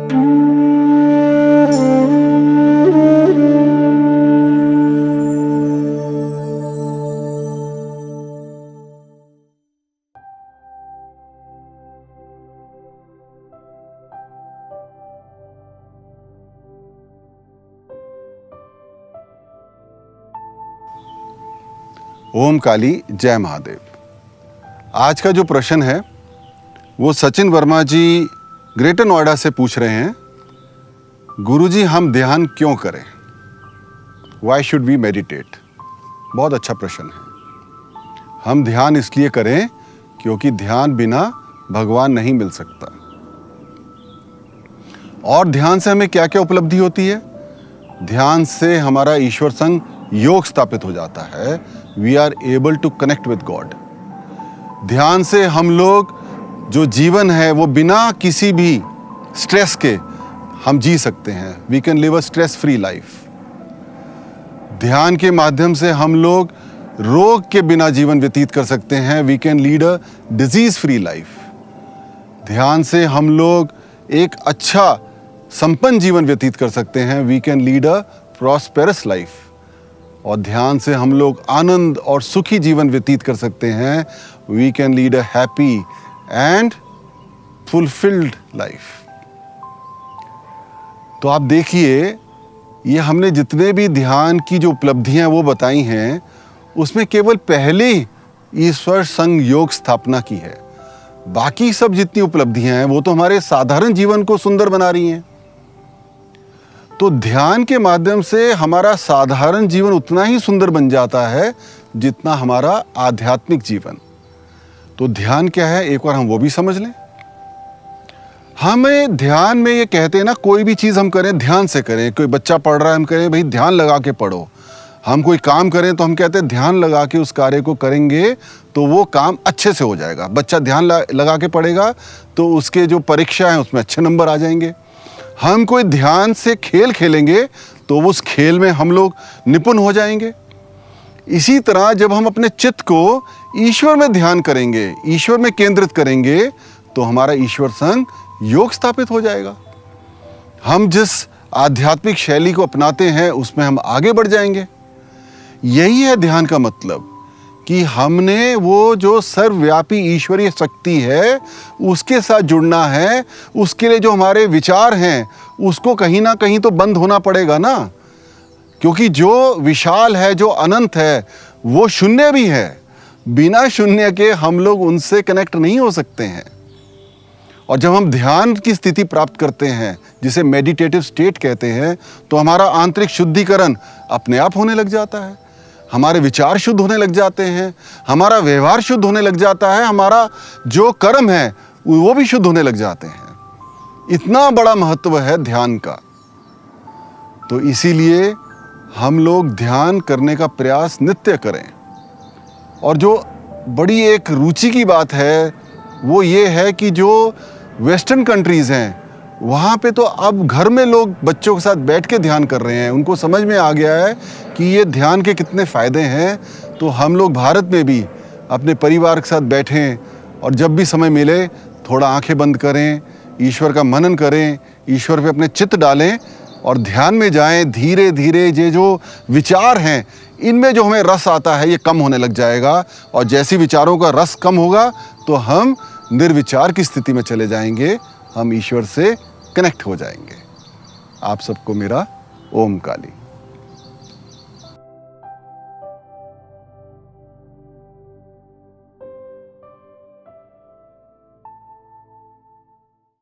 ओम काली जय महादेव। आज का जो प्रश्न है वो सचिन वर्मा जी ग्रेटर नोएडा से पूछ रहे हैं, गुरुजी हम ध्यान क्यों करें? Why should we meditate? बहुत अच्छा प्रश्न है। हम ध्यान इसलिए करें क्योंकि ध्यान बिना भगवान नहीं मिल सकता। और ध्यान से हमें क्या क्या उपलब्धि होती है? ध्यान से हमारा ईश्वर संग योग स्थापित हो जाता है। We are able to connect with God. ध्यान से हम लोग जो जीवन है वो बिना किसी भी स्ट्रेस के हम जी सकते हैं। We can live a stress free life. ध्यान के माध्यम से हम लोग रोग के बिना जीवन व्यतीत कर सकते हैं। We can lead a disease free life. ध्यान से हम लोग एक अच्छा संपन्न जीवन व्यतीत कर सकते हैं। We can lead a prosperous life. और ध्यान से हम लोग आनंद और सुखी जीवन व्यतीत कर सकते हैं। We can lead a happy and fulfilled life. तो आप देखिए, ये हमने जितने भी ध्यान की जो उपलब्धियां वो बताई हैं, उसमें केवल पहले ईश्वर संग योग स्थापना की है। बाकी सब जितनी उपलब्धियां हैं वो तो हमारे साधारण जीवन को सुंदर बना रही हैं। तो ध्यान के माध्यम से हमारा साधारण जीवन उतना ही सुंदर बन जाता है जितना हमारा आध्यात्मिक जीवन। तो ध्यान क्या है, एक बार हम वो भी समझ लें। हमें ध्यान में ये कहते हैं ना, कोई भी चीज़ हम करें ध्यान से करें। कोई बच्चा पढ़ रहा है, हम कहें भाई ध्यान लगा के पढ़ो। हम कोई काम करें तो हम कहते हैं ध्यान लगा के उस कार्य को करेंगे तो वो काम अच्छे से हो जाएगा। बच्चा ध्यान लगा के पढ़ेगा तो उसके जो परीक्षा है उसमें अच्छे नंबर आ जाएंगे। हम कोई ध्यान से खेल खेलेंगे तो उस खेल में हम लोग निपुण हो जाएंगे। इसी तरह जब हम अपने चित्त को ईश्वर में ध्यान करेंगे, ईश्वर में केंद्रित करेंगे, तो हमारा ईश्वर संग योग स्थापित हो जाएगा। हम जिस आध्यात्मिक शैली को अपनाते हैं उसमें हम आगे बढ़ जाएंगे। यही है ध्यान का मतलब, कि हमने वो जो सर्वव्यापी ईश्वरीय शक्ति है उसके साथ जुड़ना है। उसके लिए जो हमारे विचार हैं उसको कहीं ना कहीं तो बंद होना पड़ेगा ना, क्योंकि जो विशाल है, जो अनंत है, वो शून्य भी है। बिना शून्य के हम लोग उनसे कनेक्ट नहीं हो सकते हैं। और जब हम ध्यान की स्थिति प्राप्त करते हैं, जिसे मेडिटेटिव स्टेट कहते हैं, तो हमारा आंतरिक शुद्धिकरण अपने आप होने लग जाता है। हमारे विचार शुद्ध होने लग जाते हैं, हमारा व्यवहार शुद्ध होने लग जाता है, हमारा जो कर्म है वो भी शुद्ध होने लग जाते हैं। इतना बड़ा महत्व है ध्यान का। तो इसीलिए हम लोग ध्यान करने का प्रयास नित्य करें। और जो बड़ी एक रुचि की बात है वो ये है कि जो वेस्टर्न कंट्रीज़ हैं वहाँ पे तो अब घर में लोग बच्चों के साथ बैठ के ध्यान कर रहे हैं। उनको समझ में आ गया है कि ये ध्यान के कितने फ़ायदे हैं। तो हम लोग भारत में भी अपने परिवार के साथ बैठें और जब भी समय मिले थोड़ा आंखें बंद करें, ईश्वर का मनन करें, ईश्वर पे अपने चित्त डालें और ध्यान में जाएं। धीरे धीरे ये जो विचार हैं इनमें जो हमें रस आता है ये कम होने लग जाएगा। और जैसे विचारों का रस कम होगा तो हम निर्विचार की स्थिति में चले जाएंगे, हम ईश्वर से कनेक्ट हो जाएंगे। आप सबको मेरा ओम काली।